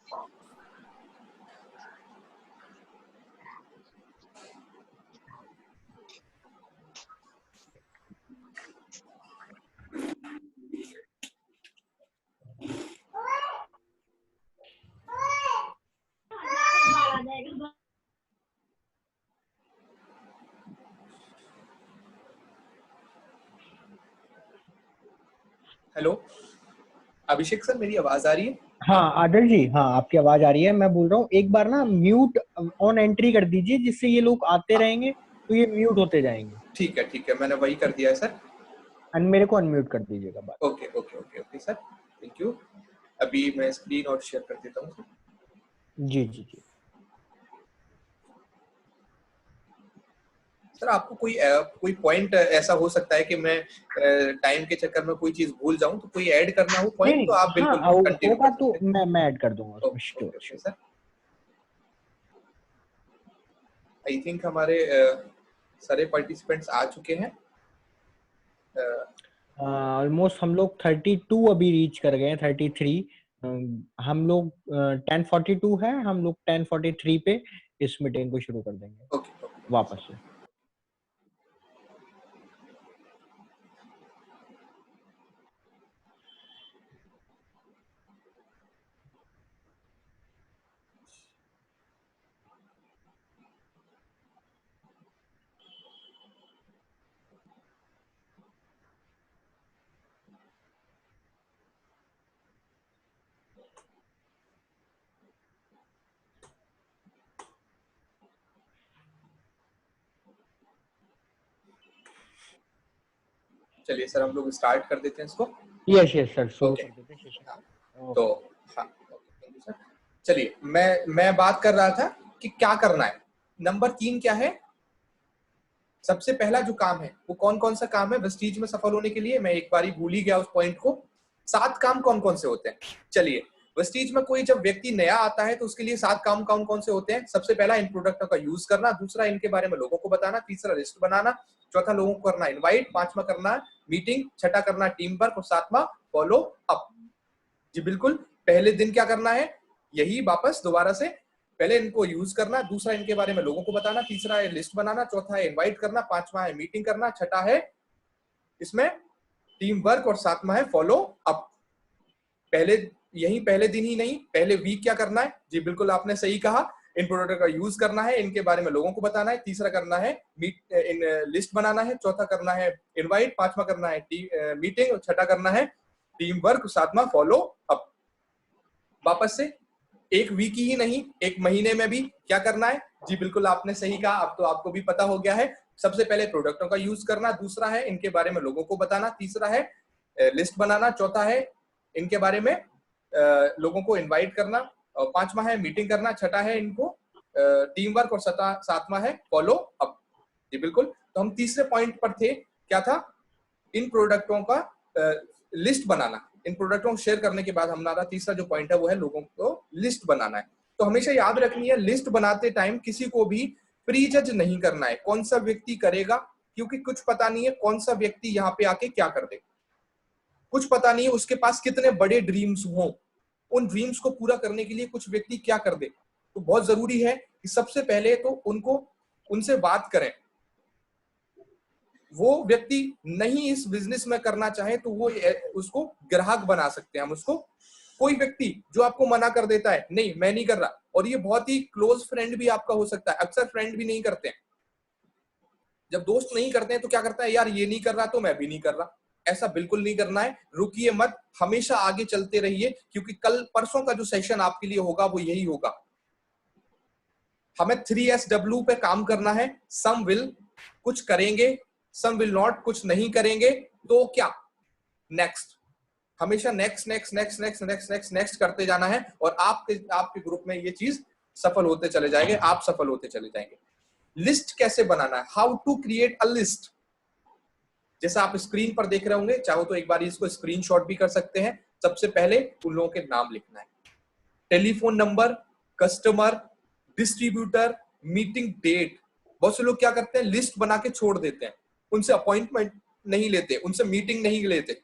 Hello अभिषेक sir, मेरी आवाज आ रही है? हाँ आदर जी, हाँ आपकी आवाज आ रही है। मैं बोल रहा हूँ एक बार ना म्यूट ऑन एंट्री कर दीजिए, जिससे ये लोग आते रहेंगे तो ये म्यूट होते जाएंगे। ठीक है, मैंने वही कर दिया है सर। एंड मेरे को अनम्यूट कर दीजिएगा बात। Okay okay okay okay sir, thank you. अभी मैं स्क्रीन और शेयर कर देता हूँ। जी जी जी। सर आपको कोई पॉइंट ऐसा हो सकता है कि मैं टाइम के चक्कर में कोई चीज भूल जाऊं, तो कोई ऐड करना हो नहीं पॉइंट तो आप नहीं, हाँ बिल्कुल कंटिन्यू होगा कर तो सकते हैं। मैं ऐड कर दूंगा उसमें। Okay sure okay okay sure. Sir. I think हमारे सारे पार्टिसिपेंट्स आ चुके हैं। ऑलमोस्ट हम लोग 32 अभी रीच कर गए हैं, 33। हम लोग 10:42 है, हम लोग 10:43 पे इस मीटिंग को शुरू कर देंगे ओके वापस से। चलिए सर, हम लोग स्टार्ट कर देते हैं इसको। यस यस सर, शुरू ओके कर देते हैं सेशन। हाँ, तो हाँ थैंक यू सर। चलिए मैं बात कर रहा था कि क्या करना है। नंबर 3 क्या है? सबसे पहला जो काम है वो कौन कौन सा काम है वेस्टीज में सफल होने के लिए? मैं एक बारी भूल ही गया उस पॉइंट को। 7 काम कौन कौन से होते हैं? चलिए, वेस्टीज में कोई जब व्यक्ति नया आता है तो उसके लिए 7 काम कौन कौन से होते हैं? सबसे पहला, इन प्रोडक्टों का यूज करना। दूसरा, इनके बारे में लोगों को बताना। तीसरा, लिस्ट बनाना। चौथा, लोगों को करना इनवाइट। पांचवा, करना मीटिंग। छठा, करना टीम वर्क। और सातवां, फॉलो अप। जी बिल्कुल। पहले दिन क्या करना है? यही वापस दोबारा से पहले इनको यूज करना। दूसरा, इनके बारे में लोगों को बताना। तीसरा है लिस्ट बनाना। चौथा है इनवाइट करना। पांचवा है मीटिंग करना। छठा है इसमें टीम वर्क। और सातवां है फॉलो अप। पहले दिन ही नहीं, पहले वीक क्या करना है? जी बिल्कुल, आपने सही कहा। इन प्रोडक्ट का यूज करना है, इनके बारे में लोगों को बताना है। तीसरा करना है इन लिस्ट बनाना है। चौथा करना है इनवाइट। पांचवा करना है मीटिंग। और छठा करना है टीम वर्क। सातवां फॉलो अप। वापस से एक वीक ही नहीं, एक महीने में भी क्या करना है? जी बिल्कुल, आपने सही कहा। अब तो आपको भी पता हो गया है। सबसे पहले प्रोडक्टों का यूज करना। दूसरा है इनके बारे में लोगों को बताना। तीसरा है लिस्ट बनाना। चौथा है इनके बारे में लोगों को इनवाइट करना। और पांचवा है मीटिंग करना। छठा है इनको टीम वर्क। और सातवां है फॉलो अप। जी बिल्कुल। तो हम तीसरे पॉइंट पर थे, क्या था? इन प्रोडक्टों का लिस्ट बनाना। इन प्रोडक्टों को शेयर करने के बाद हमारा तीसरा जो पॉइंट है वो है लोगों को लिस्ट बनाना है। तो हमेशा याद रखनी है, लिस्ट बनाते टाइम किसी को भी प्री जज नहीं करना है कौन सा व्यक्ति करेगा, क्योंकि कुछ पता नहीं है कौन सा व्यक्ति यहाँ पे आके क्या कर दे। कुछ पता नहीं है उसके पास कितने बड़े ड्रीम्स हों, उन ड्रीम्स को पूरा करने के लिए कुछ व्यक्ति क्या कर दे। तो बहुत जरूरी है कि सबसे पहले तो उनसे बात करें। वो व्यक्ति नहीं इस बिजनेस में करना चाहे तो वो उसको ग्राहक बना सकते हैं हम उसको। कोई व्यक्ति जो आपको मना कर देता है, नहीं मैं नहीं कर रहा, और ये बहुत ही क्लोज फ्रेंड भी आपका हो सकता है, अक्सर फ्रेंड भी नहीं करते हैं। जब दोस्त नहीं करते हैं तो क्या करता है, यार ये नहीं कर रहा तो मैं भी नहीं कर रहा। ऐसा बिल्कुल नहीं करना है, रुकिए मत, हमेशा आगे चलते रहिए, क्योंकि कल परसों का जो सेशन आपके लिए होगा वो यही होगा। हमें 3SW पे काम करना है। सम विल, कुछ करेंगे, सम विल नॉट, कुछ नहीं करेंगे, तो क्या नेक्स्ट। हमेशा next next next next next next next करते जाना है, और आपके ग्रुप में ये चीज सफल होते चले जाएंगे, आप सफल होते चले जाएंगे। लिस्ट कैसे बनाना है? How to create a list. जैसा आप स्क्रीन पर देख रहे होंगे, चाहो तो एक बार इसको स्क्रीनशॉट भी कर सकते हैं। सबसे पहले उन लोगों के नाम लिखना है, telephone number, customer, distributor, meeting date. बहुत से लोग क्या करते हैं, लिस्ट बना के छोड़ देते हैं, उनसे अपॉइंटमेंट नहीं लेते, उनसे मीटिंग नहीं लेते।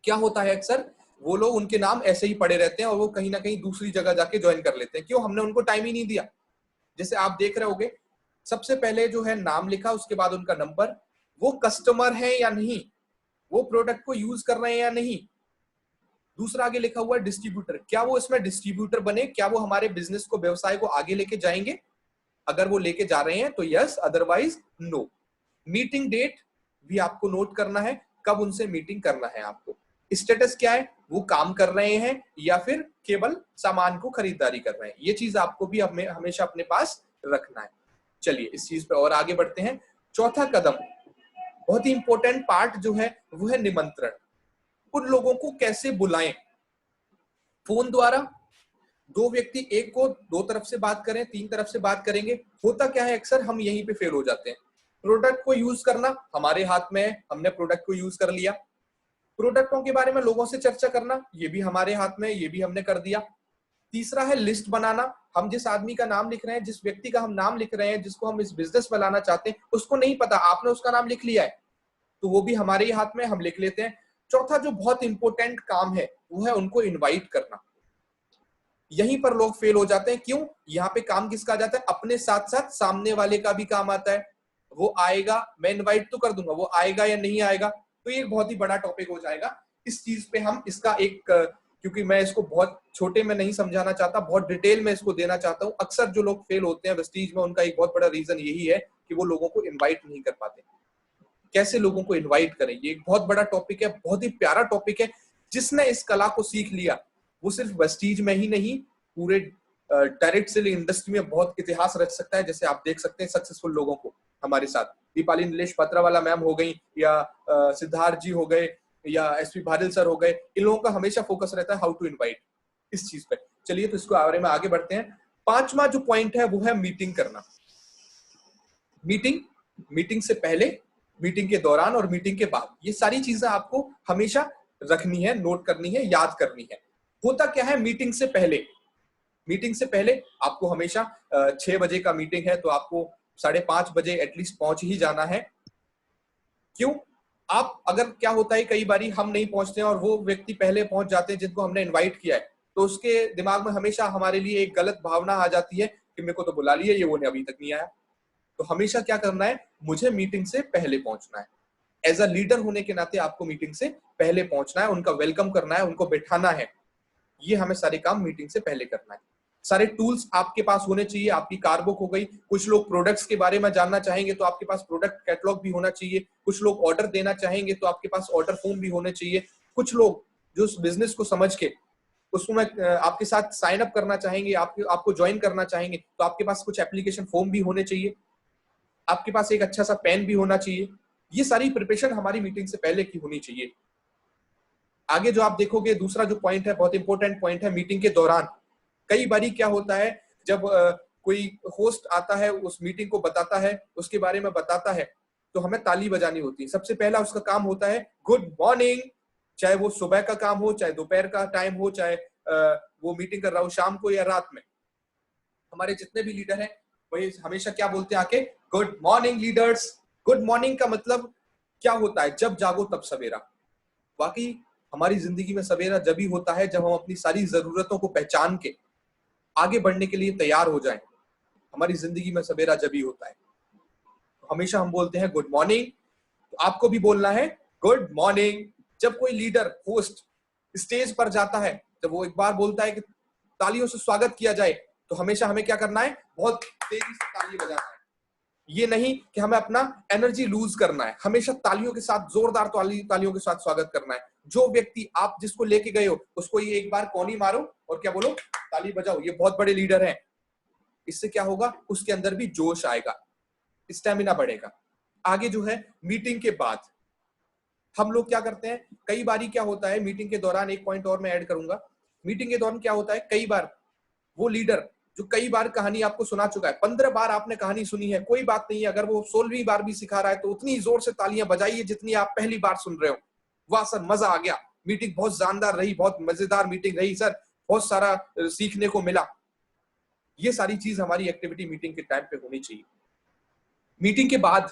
क्या होता है अक्सर, वो लोग उनके नाम ऐसे ही पड़े रहते हैं और वो कहीं ना कहीं दूसरी जगह जाके ज्वाइन कर लेते हैं। क्यों? हमने उनको टाइम ही नहीं दिया। जैसे आप देख रहे होगे, सबसे पहले जो है नाम लिखा, उसके बाद उनका नंबर, वो कस्टमर है या नहीं, वो प्रोडक्ट को यूज कर रहे हैं या नहीं। दूसरा आगे लिखा हुआ है डिस्ट्रीब्यूटर, क्या वो इसमें डिस्ट्रीब्यूटर बने, क्या वो हमारे बिजनेस को, व्यवसाय को आगे लेके जाएंगे। अगर वो लेके जा रहे हैं तो yes, otherwise no. Meeting date भी आपको नोट करना है, कब उनसे मीटिंग करना है आपको। स्टेटस क्या है, वो काम कर रहे हैं या फिर केवल सामान को खरीदारी कर रहे हैं। ये चीज आपको भी हमेशा अपने पास रखना है। चलिए इस चीज पे और आगे बढ़ते हैं। चौथा कदम, बहुत ही इंपॉर्टेंट पार्ट जो है वो है निमंत्रण। उन लोगों को कैसे बुलाएं? फोन द्वारा, दो व्यक्ति एक को दो तरफ से बात करें, तीन तरफ से बात करेंगे। होता क्या है, अक्सर हम यहीं पे फेल हो जाते हैं। प्रोडक्ट को यूज करना हमारे हाथ में है, हमने प्रोडक्ट को यूज कर लिया। प्रोडक्टों के बारे में लोगों से चर्चा करना, ये भी हमारे हाथ में है, ये भी हमने कर दिया। तीसरा है लिस्ट बनाना। हम जिस आदमी का नाम लिख रहे हैं, जिस व्यक्ति का हम नाम लिख रहे हैं, जिसको हम इस बिजनेस में लाना चाहते हैं, उसको नहीं पता, आपने उसका नाम लिख लिया है, तो वो भी हमारे ही हाथ में, हम लिख लेते हैं। चौथा जो बहुत इंपॉर्टेंट काम है वो है उनको इनवाइट करना। यहीं पर लोग फेल हो जाते हैं। क्यों? यहाँ पे काम किसका आ जाता है? अपने साथ साथ सामने वाले का भी काम आता है। वो आएगा, मैं इनवाइट तो कर दूंगा, वो आएगा या नहीं आएगा, तो ये एक बहुत ही बड़ा टॉपिक हो जाएगा। इस चीज पे हम इसका एक, क्योंकि मैं इसको बहुत छोटे में नहीं समझाना चाहता, बहुत डिटेल में इसको देना चाहता हूँ। अक्सर जो लोग फेल होते हैं वेस्टीज में, उनका एक बहुत बड़ा रीजन यही है कि वो लोगों को इन्वाइट नहीं कर पाते। कैसे लोगों को इन्वाइट करें, ये एक बहुत बड़ा टॉपिक है, बहुत ही प्यारा टॉपिक है। जिसने इस कला को सीख लिया वो सिर्फ वेस्टीज में ही नहीं, पूरे डायरेक्ट सेलिंग इंडस्ट्री में बहुत इतिहास रच सकता है। जैसे आप देख सकते हैं सक्सेसफुल लोगों को हमारे साथ, दीपाली नीलेश पत्रावाला मैम हो गई, या सिद्धार्थ जी हो गए, या एसपी भादिल सर हो गए। इन लोगों का हमेशा फोकस रहता है हाउ टू इनवाइट, इस चीज पे। चलिए तो इसको बारे में आगे बढ़ते हैं। पांचवा जो पॉइंट है वो है मीटिंग करना। मीटिंग से पहले, मीटिंग के दौरान और मीटिंग के बाद, ये सारी चीजें आपको हमेशा रखनी है, नोट करनी है, याद करनी है। होता क्या है, मीटिंग से पहले आपको हमेशा 6 बजे का मीटिंग है तो आपको 5:30 बजे एटलीस्ट पहुंच ही जाना है। क्यों? आप अगर, क्या होता है कई बारी हम नहीं पहुंचते हैं और वो व्यक्ति पहले पहुंच जाते हैं जिनको हमने इनवाइट किया है, तो उसके दिमाग में हमेशा हमारे लिए एक गलत भावना आ जाती है कि मेरे को तो बुला लिया, ये वो ने अभी तक नहीं आया। तो हमेशा क्या करना है, मुझे मीटिंग से पहले पहुंचना है। एज अ लीडर होने के नाते आपको मीटिंग से पहले पहुंचना है, उनका वेलकम करना है, उनको बैठाना है। ये हमें सारे काम मीटिंग से पहले करना है। सारे टूल्स आपके पास होने चाहिए। आपकी कार बुक हो गई, कुछ लोग प्रोडक्ट्स के बारे में जानना चाहेंगे तो आपके पास प्रोडक्ट कैटलॉग भी होना चाहिए। कुछ लोग ऑर्डर देना चाहेंगे तो आपके पास ऑर्डर फॉर्म भी होने चाहिए। कुछ लोग जो उस बिजनेस को समझ के उसमें आपके साथ साइन अप करना चाहेंगे, आपको ज्वाइन करना चाहेंगे, तो आपके पास कुछ एप्लीकेशन फॉर्म भी होने चाहिए। आपके पास एक अच्छा सा पेन भी होना चाहिए। ये सारी प्रिपरेशन हमारी मीटिंग से पहले की होनी चाहिए। आगे जो आप देखोगे, दूसरा जो पॉइंट है, बहुत इंपॉर्टेंट पॉइंट है, मीटिंग के दौरान। कई बारी क्या होता है, जब कोई होस्ट आता है, उस मीटिंग को बताता है, उसके बारे में बताता है, तो हमें ताली बजानी होती है। सबसे पहला उसका काम होता है गुड मॉर्निंग, चाहे वो सुबह का काम हो, चाहे दोपहर का टाइम हो, चाहे वो मीटिंग कर रहा हो शाम को या रात में। हमारे जितने भी लीडर हैं वही हमेशा क्या बोलते हैं आके, good morning leaders. Good morning का मतलब क्या होता है, जब जागो तब सवेरा। वाकई हमारी जिंदगी में सवेरा जब ही होता है जब हम अपनी सारी जरूरतों को पहचान के आगे बढ़ने के लिए तैयार हो जाएं। हमारी जिंदगी में सवेरा जब ही होता है। तो हमेशा हम बोलते हैं गुड मॉर्निंग, तो आपको भी बोलना है गुड मॉर्निंग। जब कोई लीडर, होस्ट स्टेज पर जाता है, जब वो एक बार बोलता है कि तालियों से स्वागत किया जाए, तो हमेशा हमें क्या करना है, बहुत तेजी से ताली बजाना है। ये नहीं कि हमें अपना एनर्जी लूज करना है, हमेशा तालियों के साथ, जोरदार तालियों के साथ स्वागत करना है। जो व्यक्ति आप जिसको लेके गए हो उसको ये एक बार कौनी मारो और क्या बोलो, ताली बजाओ, ये बहुत बड़े लीडर हैं। इससे क्या होगा, उसके अंदर भी जोश आएगा, स्टेमिना बढ़ेगा। आगे जो है, मीटिंग के बाद हम लोग क्या करते हैं, कई बारी क्या होता है मीटिंग के दौरान, एक पॉइंट और मैं ऐड करूंगा। मीटिंग के दौरान क्या होता है, कई बार वो लीडर जो कई बार कहानी आपको सुना चुका है, 15 बार आपने कहानी सुनी है, कोई बात नहीं है, अगर वो 16वीं बार भी सिखा रहा है तो उतनी जोर से तालियां बजाइए जितनी आप पहली बार सुन रहे हो। वाह सर, मजा आ गया, मीटिंग बहुत शानदार रही, बहुत मजेदार मीटिंग रही सर, बहुत सारा सीखने को मिला। ये सारी चीज हमारी एक्टिविटी मीटिंग के टाइम पे होनी चाहिए। मीटिंग के बाद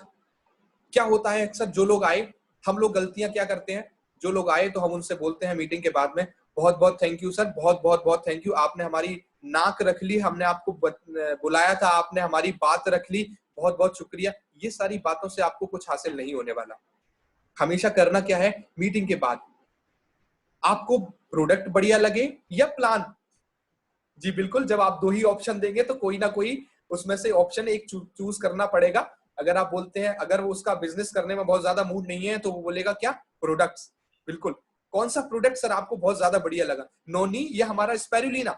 क्या होता है, अक्सर जो लोग आए, हम लोग गलतियां क्या करते हैं, जो लोग आए तो हम उनसे बोलते हैं मीटिंग के बाद में बहुत बहुत थैंक यू सर, बहुत बहुत बहुत थैंक यू, आपने हमारी नाक रख ली, हमने आपको बुलाया था, आपने हमारी बात रख ली, बहुत बहुत शुक्रिया। ये सारी बातों से आपको कुछ हासिल नहीं होने वाला। हमेशा करना क्या है, मीटिंग के बाद आपको प्रोडक्ट बढ़िया लगे या प्लान, जी बिल्कुल, जब आप दो ही ऑप्शन देंगे तो कोई ना कोई उसमें से ऑप्शन एक चूज करना पड़ेगा। अगर आप बोलते हैं, अगर वो उसका बिजनेस करने में बहुत ज्यादा मूड नहीं है तो वो बोलेगा क्या, प्रोडक्ट्स। बिल्कुल, कौन सा प्रोडक्ट सर आपको बहुत ज्यादा बढ़िया लगा, नोनी या हमारा स्पैरुलिना,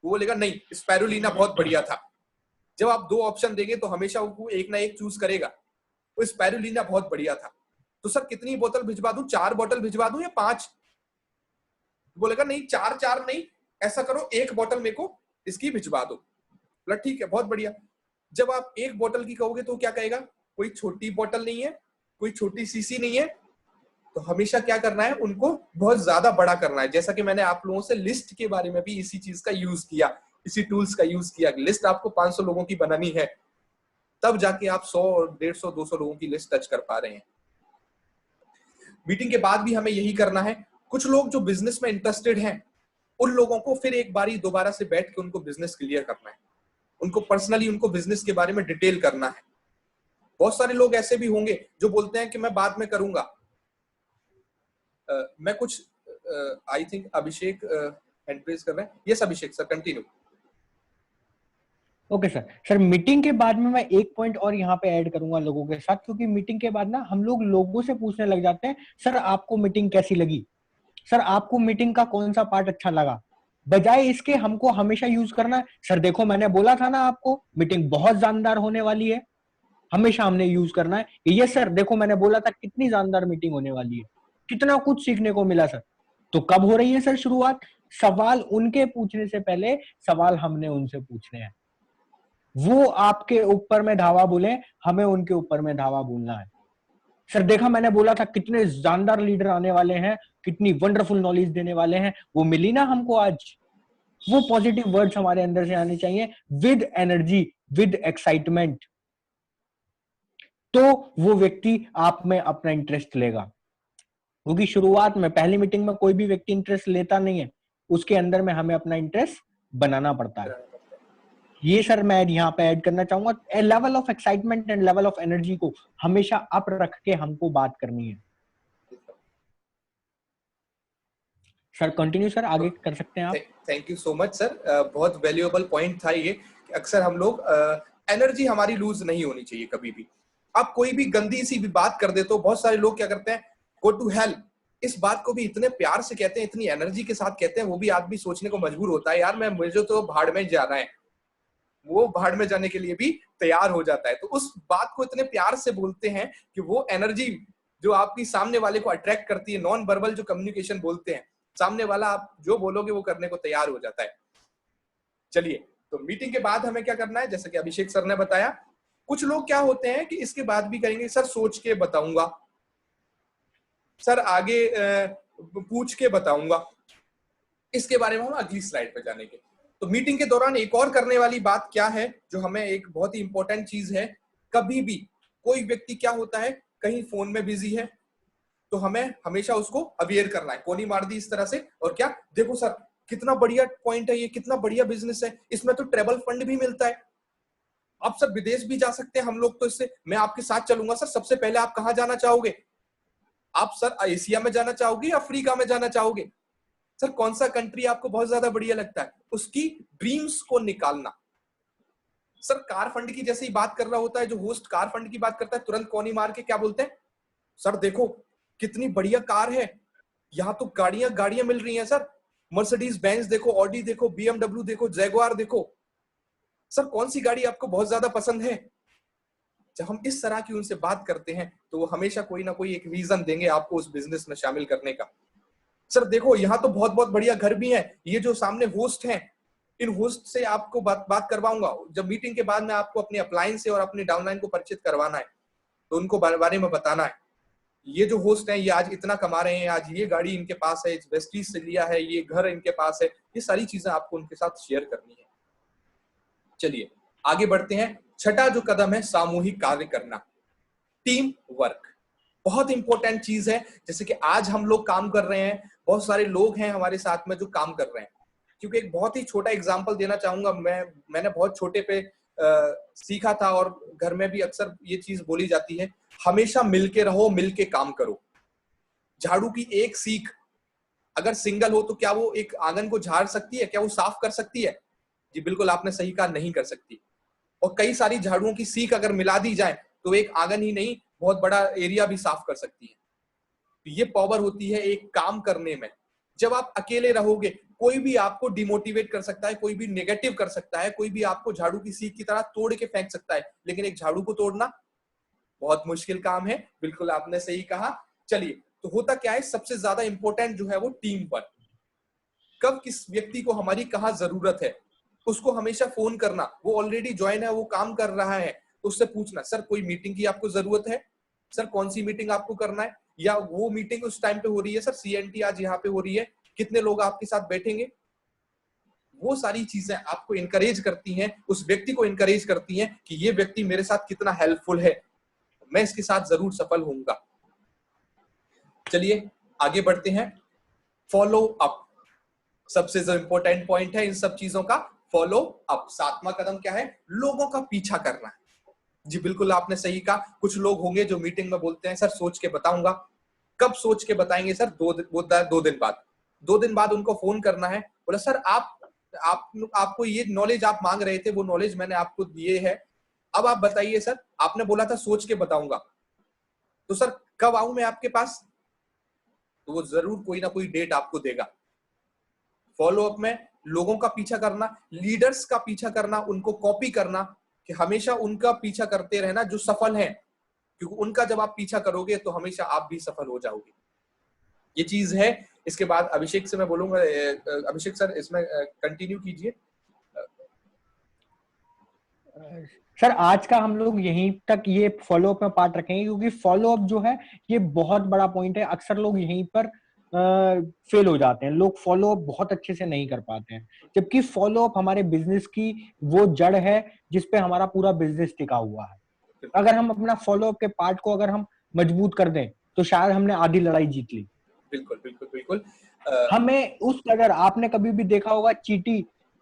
वो बोलेगा नहीं स्पैरुलिना बहुत बढ़िया था। जब आप दो ऑप्शन देंगे तो हमेशा वो एक ना एक चूज करेगा, वो स्पैरुलिना बहुत बढ़िया था। तो सर कितनी बोतल भिजवा दूं, 4 बोतल भिजवा दूं या 5? बोलेगा नहीं 4 नहीं, ऐसा करो 1 बोतल मेरे को इसकी भिजवा दो। बोला ठीक है बहुत बढ़िया। जब आप 1 बोतल की कहोगे तो क्या कहेगा, कोई छोटी बोतल नहीं है, कोई छोटी सीसी नहीं है, तो हमेशा क्या करना है, उनको बहुत ज्यादा बड़ा करना है। जैसा कि मैंने आप लोगों से लिस्ट के बारे में भी इसी चीज का यूज किया, इसी टूल्स का यूज किया। लिस्ट आपको 500 लोगों की बनानी है, तब जाके आप 100 150 200 लोगों की लिस्ट टच कर पा रहे हैं। मीटिंग के बाद भी हमें यही करना है। कुछ लोग जो बिजनेस में इंटरेस्टेड हैं, उन लोगों को फिर एक बारी दोबारा से बैठ के उनको बिजनेस क्लियर करना है, उनको पर्सनली उनको बिजनेस के बारे में डिटेल करना है। बहुत सारे लोग ऐसे भी होंगे जो बोलते हैं कि मैं बाद में करूंगा। मैं कुछ I think Abhishek hand raise कर रहे हैं। Yes Abhishek sir continue. Okay sir meeting के बाद में मैं एक पॉइंट और यहाँ पे ऐड करूंगा लोगों के साथ, क्योंकि मीटिंग के बाद ना हम लोग लोगों से पूछने लग जाते हैं, सर आपको मीटिंग कैसी लगी, सर आपको मीटिंग का कौन सा पार्ट अच्छा लगा। बजाय इसके हमको हमेशा यूज करना है, सर देखो मैंने बोला था ना आपको मीटिंग बहुत जानदार होने वाली है। हमेशा हमने यूज करना है, ये सर देखो मैंने बोला था कितनी जानदार मीटिंग होने वाली है, कितना कुछ सीखने को मिला सर। तो कब हो रही है सर शुरुआत, सवाल उनके पूछने से पहले सवाल हमने उनसे पूछने हैं। वो आपके ऊपर में धावा बोले, हमें उनके ऊपर में धावा बोलना है। सर देखा मैंने बोला था कितने जानदार लीडर आने वाले हैं, कितनी वंडरफुल नॉलेज देने वाले हैं, वो मिली ना हमको आज। वो पॉजिटिव वर्ड्स हमारे अंदर से आने चाहिए, विद एनर्जी, विद एक्साइटमेंट। तो वो व्यक्ति आप में अपना इंटरेस्ट लेगा, क्योंकि शुरुआत में पहली मीटिंग में कोई भी व्यक्ति इंटरेस्ट लेता नहीं है, उसके अंदर में हमें अपना इंटरेस्ट बनाना पड़ता है। ये सर मैं यहाँ पे ऐड करना चाहूंगा, level of excitement and level of energy को हमेशा अप रख के हमको बात करनी है। सर कंटिन्यू सर, आगे कर सकते हैं आप। Thank you so much sir, बहुत वैल्यूएबल पॉइंट था ये कि अक्सर हम लोग एनर्जी हमारी लूज नहीं होनी चाहिए कभी भी। आप कोई भी गंदी सी भी बात कर देते हो, बहुत सारे लोग क्या करते हैं, गो टू हेल, इस बात को भी इतने प्यार से कहते हैं, इतनी एनर्जी के साथ कहते हैं, वो भी आदमी सोचने को मजबूर होता है यार मैं मुझे तो भाड़ में जाना है, वो भाड़ में जाने के लिए भी तैयार हो जाता है। तो उस बात को इतने प्यार से बोलते हैं कि वो एनर्जी जो आपकी सामने वाले को अट्रैक्ट करती है, नॉन वर्बल जो कम्युनिकेशन बोलते हैं, सामने वाला आप जो बोलोगे वो करने को तैयार हो जाता है। चलिए, तो मीटिंग के बाद हमें क्या करना है, जैसे कि अभिषेक सर ने बताया। कुछ लोग क्या होते हैं कि इसके बाद भी कहेंगे सर सोच के बताऊंगा, सर आगे पूछ के बताऊंगा। इसके बारे में हम अगली स्लाइड पे जानेंगे। तो मीटिंग के दौरान एक और करने वाली बात क्या है, जो हमें एक बहुत ही इंपॉर्टेंट चीज है, कभी भी कोई व्यक्ति क्या होता है, कहीं फोन में बिजी है, तो हमें हमेशा उसको अवेयर करना है, कोनी मार दी इस तरह से, और क्या देखो सर कितना बढ़िया पॉइंट है ये, कितना बढ़िया बिजनेस है, इसमें तो ट्रेवल फंड भी मिलता है, आप सर विदेश भी जा सकते हैं हम लोग, तो इससे मैं आपके साथ चलूंगा सर। सबसे पहले आप कहां जाना चाहोगे, आप सर एशिया में जाना चाहोगे या अफ्रीका में जाना चाहोगे, सर कौन सा कंट्री आपको बहुत ज्यादा बढ़िया लगता है, उसकी ड्रीम्स को निकालना। सर कार फंड की जैसे ही बात कर रहा होता है, जो होस्ट कार फंड की बात करता है, तुरंत कोनी मार के क्या बोलते हैं, सर देखो कितनी बढ़िया कार है, यहाँ तो गाड़ियां गाड़ियां मिल रही हैं सर, मर्सिडीज बेंज देखो, ऑडी देखो, बीएमडब्ल्यू देखो, जैगुआर देखो, सर कौन सी गाड़ी आपको बहुत ज्यादा पसंद है। जब हम इस तरह की उनसे बात करते हैं तो वो हमेशा कोई ना कोई एक रीजन देंगे आपको उस बिजनेस में शामिल करने का। सर देखो यहाँ तो बहुत बहुत बढ़िया घर भी है, ये जो सामने होस्ट हैं, इन होस्ट से आपको बात करवाऊंगा। जब मीटिंग के बाद में आपको अपने अप्लायंस से और अपने डाउनलाइन को परिचित करवाना है, तो उनको बारे में बताना है, ये जो होस्ट हैं ये आज इतना कमा रहे हैं, आज ये गाड़ी इनके पास है, वेस्टीज से लिया है, ये घर इनके पास है, ये सारी चीजें आपको उनके साथ शेयर करनी है। चलिए आगे बढ़ते हैं। छठा जो कदम है, सामूहिक कार्य करना, टीम वर्क। बहुत इंपॉर्टेंट चीज है। जैसे कि आज हम लोग काम कर रहे हैं, बहुत सारे लोग हैं हमारे साथ में जो काम कर रहे हैं। क्योंकि एक बहुत ही छोटा एग्जांपल देना चाहूंगा, मैंने बहुत छोटे पे सीखा था, और घर में भी अक्सर ये चीज बोली जाती है, हमेशा मिलके रहो, मिलके काम करो। झाड़ू की एक सीख अगर सिंगल हो तो क्या वो एक आंगन को झाड़ सकती है? क्या वो साफ कर सकती है? जी बिल्कुल, आपने सही कहा, नहीं कर सकती। और कई सारी झाड़ुओं की सीख अगर मिला दी जाए तो एक आंगन ही नहीं, बहुत बड़ा एरिया भी साफ कर सकती है। तो ये पावर होती है एक काम करने में। जब आप अकेले रहोगे, कोई भी आपको डिमोटिवेट कर सकता है, कोई भी नेगेटिव कर सकता है, कोई भी आपको झाड़ू की सीख की तरह तोड़ के फेंक सकता है, लेकिन एक झाड़ू को तोड़ना बहुत मुश्किल काम है। बिल्कुल आपने सही कहा। चलिए, तो होता क्या है, सबसे ज्यादा इंपॉर्टेंट जो है वो टीम वर्क। कब किस व्यक्ति को हमारी कहाँ जरूरत है, उसको हमेशा फोन करना। वो ऑलरेडी ज्वाइन है, वो काम कर रहा है, तो उससे पूछना, सर कोई मीटिंग की आपको जरूरत है? सर कौन सी मीटिंग आपको करना है? या वो मीटिंग उस टाइम पे हो रही है? सर सीएनटी आज यहाँ पे हो रही है, कितने लोग आपके साथ बैठेंगे? वो सारी चीजें आपको इनकरेज करती हैं, उस व्यक्ति को इनकरेज करती हैं कि ये व्यक्ति मेरे साथ कितना हेल्पफुल है, मैं इसके साथ जरूर सफल होऊंगा। चलिए आगे बढ़ते हैं। फॉलो अप सबसे जो इंपॉर्टेंट पॉइंट है इन सब चीजों का, फॉलो अप। सातवां कदम क्या है? लोगों का पीछा करना है। जी बिल्कुल आपने सही कहा। कुछ लोग होंगे जो मीटिंग में बोलते हैं, सर सोच के बताऊंगा। कब सोच के बताएंगे? सर 2 दिन बाद। 2 दिन बाद उनको फोन करना है, बोला सर आपको ये नॉलेज आप मांग रहे थे, वो नॉलेज मैंने आपको दिए है, अब आप बताइए सर, आपने बोला था सोच के बताऊंगा, तो सर कब आऊं मैं आपके पास? तो वो जरूर कोई ना कोई डेट आपको देगा। फॉलो अप में लोगों का पीछा करना, लीडर्स का पीछा करना, उनको कॉपी करना, कि हमेशा उनका पीछा करते रहना जो सफल हैं, क्योंकि उनका जब आप पीछा करोगे तो हमेशा आप भी सफल हो जाओगे। ये चीज है। इसके बाद अभिषेक से मैं बोलूंगा, अभिषेक सर इसमें कंटिन्यू कीजिए। सर आज का हम लोग यहीं तक ये फॉलो अप में पार्ट रखेंगे, क्योंकि फॉलो अप जो है ये बहुत बड़ा पॉइंट है। अक्सर लोग यहीं पर फेल हो जाते हैं, लोग फॉलो अप बहुत अच्छे से नहीं कर पाते हैं, जबकि फॉलो अप हमारे बिजनेस की वो जड़ है जिसपे हमारा पूरा बिजनेस टिका हुआ है। अगर हम अपना फॉलो अप के पार्ट को अगर हम मजबूत कर दें तो शायद हमने आधी लड़ाई जीत ली। बिल्कुल बिल्कुल बिल्कुल। हमें उस कदर, आपने कभी भी देखा होगा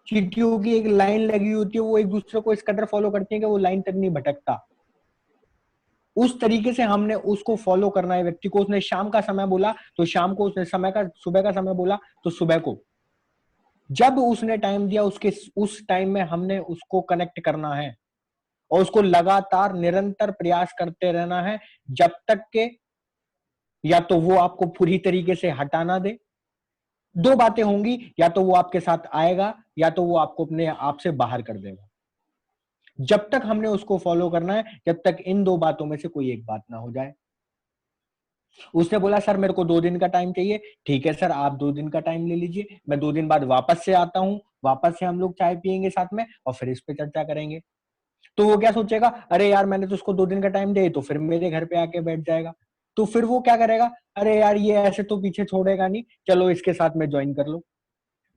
चींटियों की एक लाइन लगी होती है, वो एक दूसरे को इस कदर फॉलो करती है कि वो लाइन तक नहीं भटकता। उस तरीके से हमने उसको फॉलो करना है व्यक्ति को। उसने शाम का समय बोला तो शाम को, उसने सुबह का समय बोला तो सुबह को। जब उसने टाइम दिया, उसके उस टाइम में हमने उसको कनेक्ट करना है और उसको लगातार निरंतर प्रयास करते रहना है, जब तक के या तो वो आपको पूरी तरीके से हटाना दे। दो बातें होंगी, या तो वो आपके साथ आएगा या तो वो आपको अपने आप से बाहर कर देगा। जब तक हमने उसको फॉलो करना है, जब तक इन दो बातों में से कोई एक बात ना हो जाए। उसने बोला सर मेरे को 2 दिन का टाइम चाहिए। ठीक है सर, आप 2 दिन का टाइम ले लीजिए, मैं 2 दिन बाद वापस से आता हूं, वापस से हम लोग चाय पियेंगे साथ में और फिर इस पे चर्चा करेंगे। तो वो क्या सोचेगा, अरे यार मैंने तो उसको 2 दिन का टाइम दे, तो फिर मेरे घर पे आके बैठ जाएगा। तो फिर वो क्या करेगा, अरे यार ये ऐसे तो पीछे छोड़ेगा नहीं, चलो इसके साथ में ज्वाइन कर लो।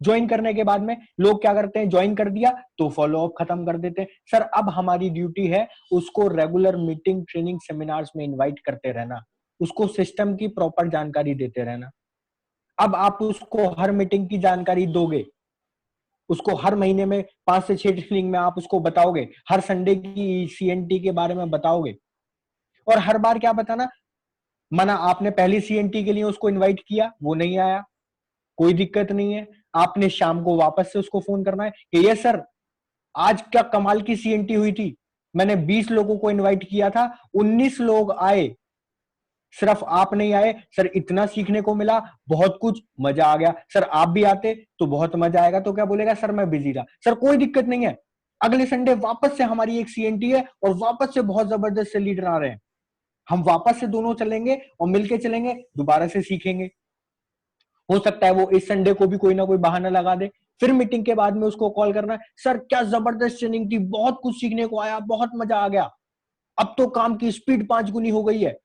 ज्वाइन करने के बाद में लोग क्या करते हैं, ज्वाइन कर दिया तो फॉलो अप खत्म कर देते हैं। सर अब हमारी ड्यूटी है उसको रेगुलर मीटिंग, ट्रेनिंग, सेमिनार्स में इनवाइट करते रहना, उसको सिस्टम की प्रॉपर जानकारी देते रहना। अब आप उसको हर मीटिंग की जानकारी दोगे, उसको हर महीने में 5 से 6 ट्रेनिंग में आप उसको बताओगे, हर संडे की सीएनटी के बारे में बताओगे। और हर बार क्या बताना, माना आपने पहली सीएनटी के लिए उसको इनवाइट किया, वो नहीं आया, कोई दिक्कत नहीं है, आपने शाम को वापस से उसको फोन करना है कि ये सर आज क्या कमाल की सीएनटी हुई थी, मैंने 20 लोगों को इनवाइट किया था, 19 लोग आए, सिर्फ आप नहीं आए सर, इतना सीखने को मिला, बहुत कुछ मजा आ गया। सर आप भी आते तो बहुत मजा आएगा। तो क्या बोलेगा, सर मैं बिजी था। सर कोई दिक्कत नहीं है, अगले संडे वापस से हमारी एक सीएनटी है और वापस से बहुत जबरदस्त से लीडर आ रहे हैं, हम वापस से दोनों चलेंगे और मिलके चलेंगे, दोबारा से सीखेंगे। हो सकता है वो इस संडे को भी कोई ना कोई बहाना लगा दे। फिर मीटिंग के बाद में उसको कॉल करना है, सर क्या जबरदस्त ट्रेनिंग थी, बहुत कुछ सीखने को आया, बहुत मजा आ गया, अब तो काम की स्पीड 5 गुनी हो गई है।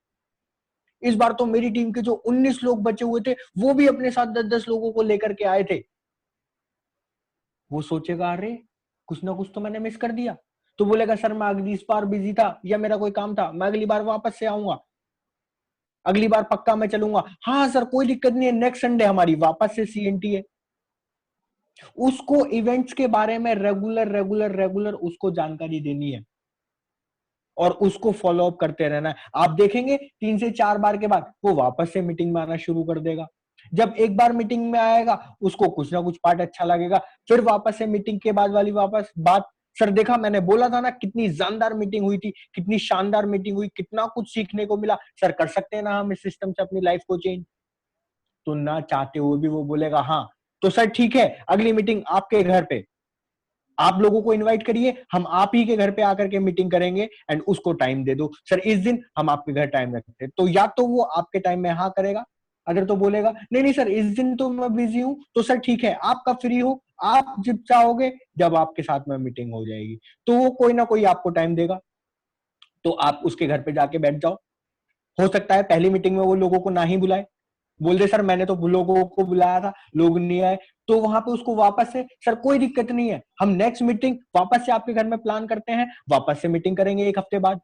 इस बार तो मेरी टीम के जो 19 लोग बचे हुए थे वो भी अपने साथ 10-10 लोगों को लेकर के आए थे। वो सोचेगा अरे कुछ ना कुछ तो मैंने मिस कर दिया, तो बोलेगा सर मैं अगली इस बार बिजी था या मेरा कोई काम था, मैं अगली बार वापस से आऊंगा। अगली बार पक्का मैं चलूंगा। हाँ सर कोई दिक्कत नहीं है, नेक्स्ट संडे हमारी वापस से सीएनटी है। उसको इवेंट्स के बारे में रेगुलर रेगुलर रेगुलर उसको जानकारी देनी है और उसको फॉलो अप करते रहना है। आप देखेंगे 3 से 4 बार के बाद वो वापस से मीटिंग में आना शुरू कर देगा। जब एक बार मीटिंग में आएगा उसको कुछ ना कुछ पार्ट अच्छा लगेगा, फिर वापस से मीटिंग के बाद वाली वापस बात, सर देखा मैंने बोला था ना कितनी जानदार मीटिंग हुई थी, कितनी शानदार मीटिंग हुई, कितना कुछ सीखने को मिला, सर कर सकते हैं ना हम इस सिस्टम से अपनी लाइफ को चेंज। तो ना चाहते हुए भी वो बोलेगा हाँ तो सर ठीक है, अगली मीटिंग आपके घर पे, आप लोगों को इनवाइट करिए, हम आप ही के घर पे आकर के मीटिंग करेंगे एंड उसको टाइम दे दो, सर इस दिन हम आपके घर टाइम रखते हैं। तो या तो वो आपके टाइम में हाँ करेगा, अगर तो बोलेगा नहीं नहीं सर इस दिन तो मैं बिजी हूं, तो सर ठीक है आप कब फ्री हो, आप जब चाहोगे जब आपके साथ में मीटिंग हो जाएगी, तो वो कोई ना कोई आपको टाइम देगा, तो आप उसके घर पे जाके बैठ जाओ। हो सकता है पहली मीटिंग में वो लोगों को ना ही बुलाए, बोल दे सर मैंने तो लोगों को बुलाया था लोग नहीं आए, तो वहां पे उसको वापस से सर कोई दिक्कत नहीं है, हम नेक्स्ट मीटिंग वापस से आपके घर में प्लान करते हैं, वापस से मीटिंग करेंगे 1 हफ्ते बाद।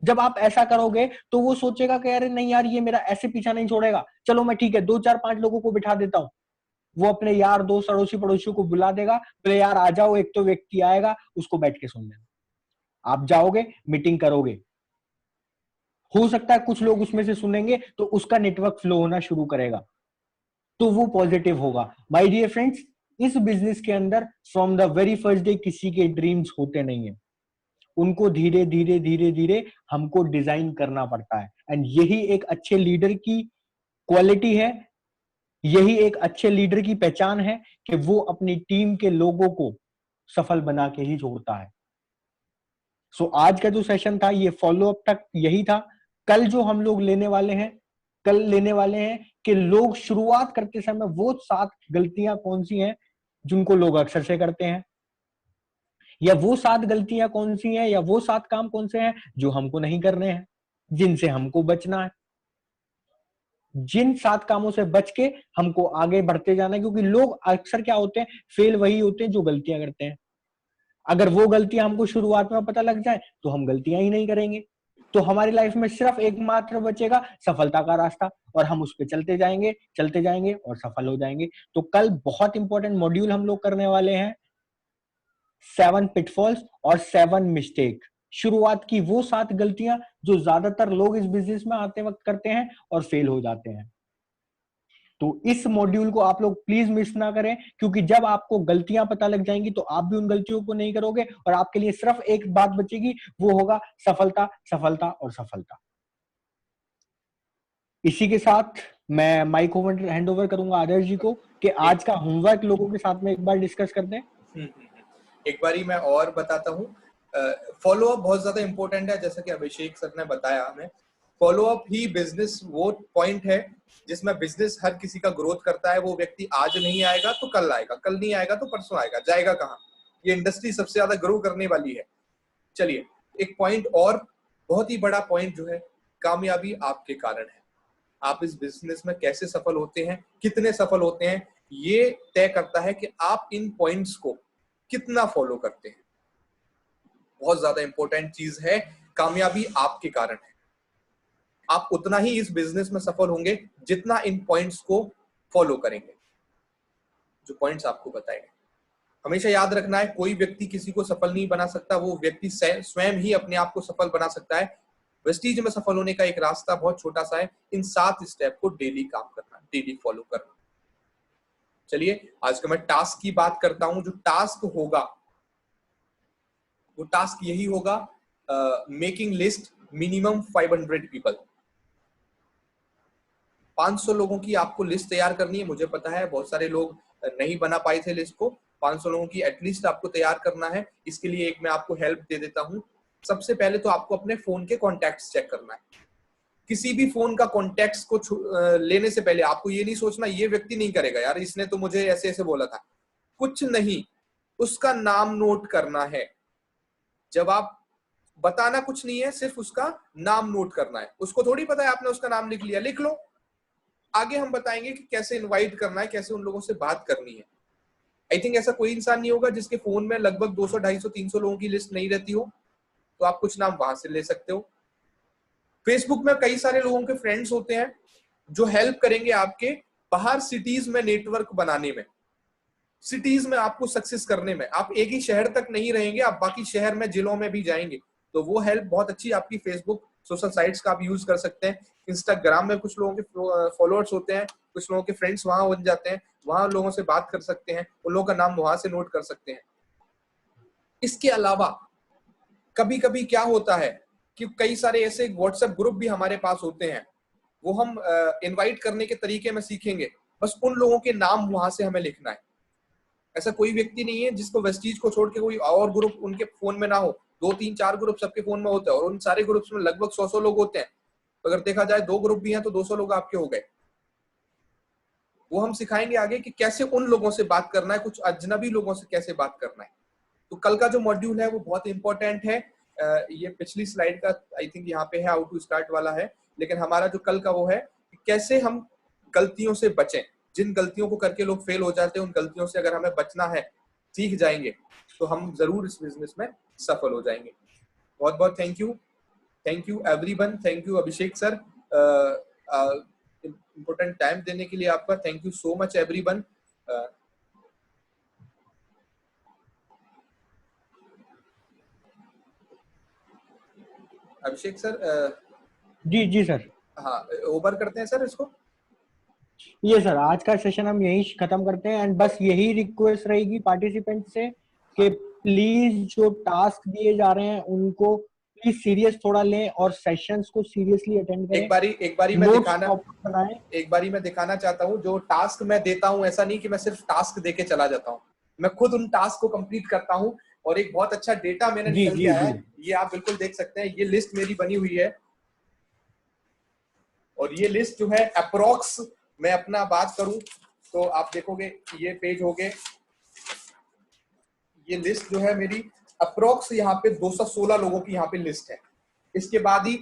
जब आप ऐसा करोगे तो वो सोचेगा कि अरे नहीं यार ये मेरा ऐसे पीछा नहीं छोड़ेगा, चलो मैं ठीक है 2 4 5 लोगों को बिठा देता हूँ। वो अपने यार दोस्त अड़ोसी पड़ोसियों को बुला देगा, बोले यार आ जाओ, एक तो व्यक्ति आएगा उसको बैठ के सुन लेना। आप जाओगे मीटिंग करोगे, हो सकता है कुछ लोग उसमें से सुनेंगे तो उसका नेटवर्क फ्लो होना शुरू करेगा, तो वो पॉजिटिव होगा। माय डियर फ्रेंड्स, इस बिजनेस के अंदर from the very first day किसी के ड्रीम्स होते नहीं है, उनको धीरे धीरे धीरे धीरे हमको डिजाइन करना पड़ता है। एंड यही एक अच्छे लीडर की क्वालिटी है, यही एक अच्छे लीडर की पहचान है कि वो अपनी टीम के लोगों को सफल बना के ही छोड़ता है। सो आज का जो सेशन था ये फॉलो अप तक यही था। कल जो हम लोग लेने वाले हैं, कल लेने वाले हैं कि लोग शुरुआत करते समय वो 7 गलतियां कौन सी हैं जिनको लोग अक्सर से करते हैं, या वो 7 गलतियां कौन सी हैं, या वो 7 काम कौन से हैं जो हमको नहीं करने हैं, जिनसे हमको बचना है। जिन 7 कामों से बच के हमको आगे बढ़ते जाना है, क्योंकि लोग अक्सर क्या होते हैं, फेल वही होते हैं जो गलतियां करते हैं। अगर वो गलतियां हमको शुरुआत में पता लग जाए तो हम गलतियां ही नहीं करेंगे, तो हमारी लाइफ में सिर्फ एकमात्र बचेगा सफलता का रास्ता, और हम उस पर चलते जाएंगे और सफल हो जाएंगे। तो कल बहुत इंपॉर्टेंट मॉड्यूल हम लोग करने वाले हैं, 7 पिटफॉल्स और 7 मिस्टेक। शुरुआत की वो 7 गलतियां जो ज्यादातर लोग इस बिजनेस में आते वक्त करते हैं और फेल हो जाते हैं। तो इस मॉड्यूल को आप लोग प्लीज मिस ना करें, क्योंकि जब आपको गलतियां पता लग जाएंगी तो आप भी उन गलतियों को नहीं करोगे और आपके लिए सिर्फ एक बात बचेगी, वो होगा सफलता, सफलता और सफलता। इसी के साथ मैं माइक ओवर हैंड ओवर करूंगा आदर्श जी को कि आज का होमवर्क लोगों के साथ में एक बार डिस्कस करते हैं। एक बारी मैं और बताता हूँ, फॉलो अप बहुत ज्यादा इंपॉर्टेंट है, जैसा कि अभिषेक सर ने बताया हमें। फॉलो अप ही बिजनेस वो पॉइंट है जिसमें बिजनेस हर किसी का ग्रोथ करता है। वो व्यक्ति आज नहीं आएगा तो कल आएगा, कल नहीं आएगा तो परसों आएगा, जाएगा कहाँ? ये इंडस्ट्री सबसे ज्यादा ग्रो करने वाली है। चलिए एक पॉइंट और, बहुत ही बड़ा पॉइंट जो है, कामयाबी आपके कारण है। आप इस बिजनेस में कैसे सफल होते हैं, कितने सफल होते हैं, ये तय करता है कि आप इन पॉइंट्स को कितना फॉलो करते हैं। बहुत ज्यादा इंपॉर्टेंट चीज है, कामयाबी आपके कारण है। आप उतना ही इस बिजनेस में सफल होंगे जितना इन पॉइंट्स को फॉलो करेंगे, जो पॉइंट्स आपको बताएंगे। हमेशा याद रखना है, कोई व्यक्ति किसी को सफल नहीं बना सकता, वो व्यक्ति स्वयं ही अपने आप को सफल बना सकता है। वेस्टीज में सफल होने का एक रास्ता बहुत छोटा सा है, इन 7 स्टेप को डेली काम करना, डेली फॉलो करना। चलिए आज का मैं टास्क की बात करता हूं। जो टास्क होगा वो टास्क यही होगा, मेकिंग लिस्ट मिनिमम 500 पीपल। 500 लोगों की आपको लिस्ट तैयार करनी है। मुझे पता है बहुत सारे लोग नहीं बना पाए थे लिस्ट को। 500 लोगों की एटलीस्ट आपको तैयार करना है। इसके लिए एक मैं आपको हेल्प दे देता हूं। सबसे पहले तो आपको अपने फोन के कॉन्टैक्ट्स चेक करना है। किसी भी फोन का कॉन्टैक्ट्स को लेने से पहले आपको ये नहीं सोचना ये व्यक्ति नहीं करेगा, यार इसने तो मुझे ऐसे ऐसे बोला था। कुछ नहीं, उसका नाम नोट करना है। जब आप बताना कुछ नहीं है, सिर्फ उसका नाम नोट करना है। उसको थोड़ी पता है आपने उसका नाम लिख लिया, लिख लो। आगे हम बताएंगे कि कैसे इनवाइट करना है, कैसे उन लोगों से बात करनी है। आई थिंक ऐसा कोई इंसान नहीं होगा जिसके फोन में लगभग 200, 250, 300 लोगों की लिस्ट नहीं रहती हो, तो आप कुछ नाम वहां से ले सकते हो। फेसबुक में कई सारे लोगों के फ्रेंड्स होते हैं जो हेल्प करेंगे आपके बाहर सिटीज में नेटवर्क बनाने में, सिटीज में आपको सक्सेस करने में। आप एक ही शहर तक नहीं रहेंगे, आप बाकी शहर में, जिलों में भी जाएंगे, तो वो हेल्प बहुत अच्छी आपकी फेसबुक सोशल साइट्स का आप यूज कर सकते हैं। इंस्टाग्राम में कुछ लोगों के फॉलोअर्स होते हैं, कुछ लोगों के फ्रेंड्स वहां बन जाते हैं, वहां लोगों से बात कर सकते हैं, उन लोगों का नाम वहां से नोट कर सकते हैं। इसके अलावा कभी कभी क्या होता है कि कई सारे ऐसे व्हाट्सएप ग्रुप भी हमारे पास होते हैं, वो हम इनवाइट करने के तरीके में सीखेंगे। बस उन लोगों के नाम वहां से हमें लिखना है। ऐसा कोई व्यक्ति नहीं है जिसको वेस्टीज को छोड़ के कोई और ग्रुप उनके फोन में ना हो। 2 3 4 ग्रुप सबके फोन में होता है, और उन सारे ग्रुप्स में लगभग 100 लोग होते हैं। तो अगर देखा जाए 2 ग्रुप भी हैं तो 200 लोग आपके हो गए। वो हम सिखाएंगे आगे कि कैसे उन लोगों से बात करना है, कुछ अजनबी लोगों से कैसे बात करना है। तो कल का जो मॉड्यूल है वो बहुत इंपॉर्टेंट है। ये पिछली स्लाइड का आई थिंक यहाँ पे है, हाउ टू स्टार्ट वाला है, लेकिन हमारा जो कल का वो है कि कैसे हम गलतियों से बचें। जिन गलतियों को करके लोग फेल हो जाते हैं, उन गलतियों से अगर हमें बचना है, सीख जाएंगे, तो हम जरूर इस बिजनेस में सफल हो जाएंगे। बहुत बहुत thank you everyone. Thank you Abhishek sir, important time देने के लिए आपका thank you so much everyone. Abhishek sir, जी सर। हाँ, ओवर करते हैं सर इसको। ये सर आज का सेशन हम यही खत्म करते हैं, एंड बस यही रिक्वेस्ट रहेगी पार्टिसिपेंट से कि प्लीज जो टास्क दिए जा रहे हैं उनको प्लीज सीरियस थोड़ा लें और सेशंस को सीरियसली अटेंड करें। एक बारी मैं दिखाना चाहता हूँ जो टास्क मैं देता हूँ। ऐसा नहीं कि मैं सिर्फ टास्क देके चला जाता हूँ, मैं खुद उन टास्क को कंप्लीट करता हूँ। और एक बहुत अच्छा डेटा मैंने निकल के आया है, ये आप बिल्कुल देख सकते हैं। ये लिस्ट मेरी बनी हुई है, और ये लिस्ट जो है अप्रोक्स, मैं अपना बात करूं तो आप देखोगे ये पेज हो गए, ये लिस्ट जो है मेरी अप्रोक्स यहाँ पे 216 लोगों की यहाँ पे लिस्ट है। इसके बाद ही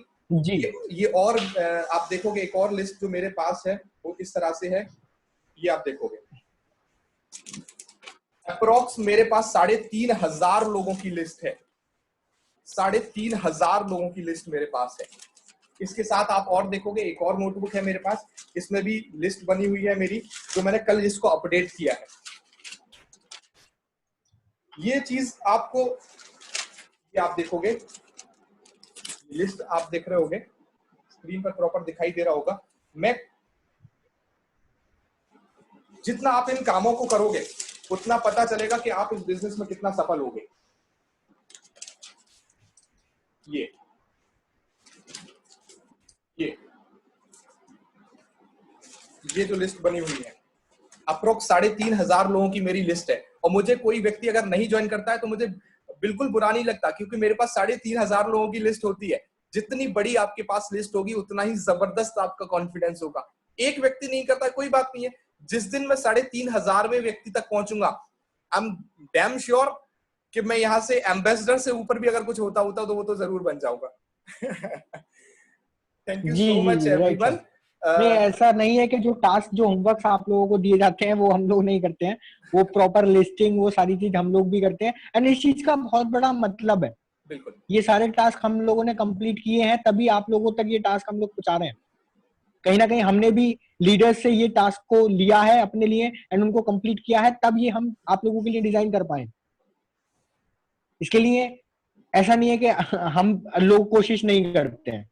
ये और आप देखोगे एक और लिस्ट जो मेरे पास है वो इस तरह से है, ये आप देखोगे अप्रोक्स मेरे पास 3,500 लोगों की लिस्ट है। 3,500 लोगों की लिस्ट मेरे पास है। इसके साथ आप और देखोगे एक और नोटबुक है मेरे पास, इसमें भी लिस्ट बनी हुई है मेरी, जो मैंने कल इसको अपडेट किया है। ये चीज आपको, ये आप देखोगे लिस्ट आप देख रहे होगे, स्क्रीन पर प्रॉपर दिखाई दे रहा होगा। मैं जितना आप इन कामों को करोगे उतना पता चलेगा कि आप इस बिजनेस में कितना सफल होगे। ये जो लिस्ट बनी हुई है अप्रोक्स 3,500 लोगों की मेरी लिस्ट है। और मुझे कोई व्यक्ति अगर नहीं ज्वाइन करता है तो मुझे बिल्कुल बुरा नहीं लगता, क्योंकि मेरे पास 3,500 लोगों की लिस्ट होती है। जितनी बड़ी आपके पास लिस्ट होगी उतना ही जबरदस्त आपका कॉन्फिडेंस होगा। एक व्यक्ति नहीं करता कोई बात नहीं है, जिस दिन मैं 3,500वें व्यक्ति तक पहुंचूंगा, आई एम डैम श्योर कि मैं यहाँ से एम्बेसडर से ऊपर भी अगर कुछ होता तो वो तो जरूर बन जाऊंगा। Thank you so much everyone. नहीं, ऐसा नहीं है कि जो टास्क जो होमवर्क आप लोगों को दिए जाते हैं वो हम लोग नहीं करते हैं, वो प्रॉपर लिस्टिंग वो सारी चीज हम लोग भी करते हैं। एंड इस चीज का बहुत बड़ा मतलब है, बिल्कुल ये सारे टास्क हम लोगों ने कंप्लीट किए हैं, तभी आप लोगों तक ये टास्क हम लोग पहुंचा रहे हैं। कहीं ना कहीं हमने भी लीडर्स से ये टास्क को लिया है अपने लिए एंड उनको कंप्लीट किया है, तब ये हम आप लोगों के लिए डिजाइन कर पाए। इसके लिए ऐसा नहीं है कि हम लोग कोशिश नहीं करते हैं,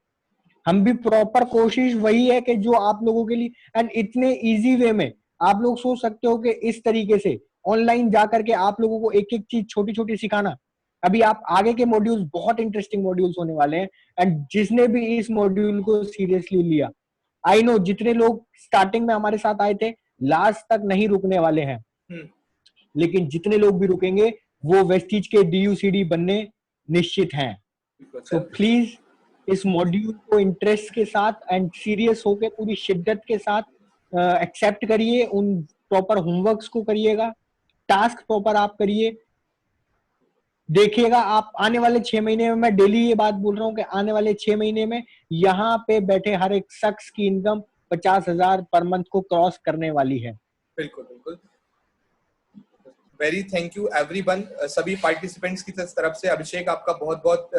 हम भी प्रॉपर कोशिश वही है कि जो आप लोगों के लिए, एंड इतने इजी वे में आप लोग सोच सकते हो कि इस तरीके से ऑनलाइन जाकर के आप लोगों को एक एक चीज छोटी छोटी सिखाना। अभी आप आगे के मॉड्यूल्स बहुत इंटरेस्टिंग मॉड्यूल्स होने वाले हैं, एंड जिसने भी इस मॉड्यूल को सीरियसली लिया, आई नो जितने लोग स्टार्टिंग में हमारे साथ आए थे लास्ट तक नहीं रुकने वाले हैं, लेकिन जितने लोग भी रुकेंगे वो वेस्टीज के DUCD बनने निश्चित हैं। तो प्लीज इस मॉड्यूल को इंटरेस्ट के साथ एंड सीरियस होकर पूरी शिद्दत के साथ एक्सेप्ट करिए, उन प्रॉपर होमवर्क्स को करिएगा, टास्क प्रॉपर आप करिए। देखिएगा आप आने वाले 6 महीने में, मैं डेली ये बात बोल रहा हूँ कि आने वाले 6 महीने में यहाँ पे बैठे हर एक शख्स की इनकम 50,000 पर मंथ को क्रॉस करने वाली है। बिल्कुल बिल्कुल। वेरी थैंक यू एवरीवन, सभी पार्टिसिपेंट्स की तरफ से। अभिषेक आपका बहुत बहुत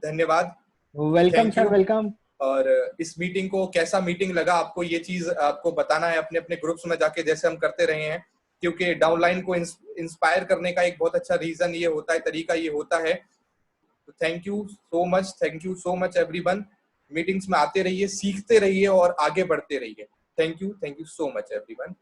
धन्यवाद। Welcome sir, welcome. और इस मीटिंग को कैसा मीटिंग लगा आपको, ये चीज आपको बताना है अपने अपने ग्रुप्स में जाके, जैसे हम करते रहे हैं, क्योंकि डाउनलाइन को इंस्पायर करने का एक बहुत अच्छा रीजन ये होता है, तरीका ये होता है। तो thank you so much everyone. Meetings में आते रहिए, सीखते रहिए और आगे बढ़ते रहिए। Thank you so much everyone.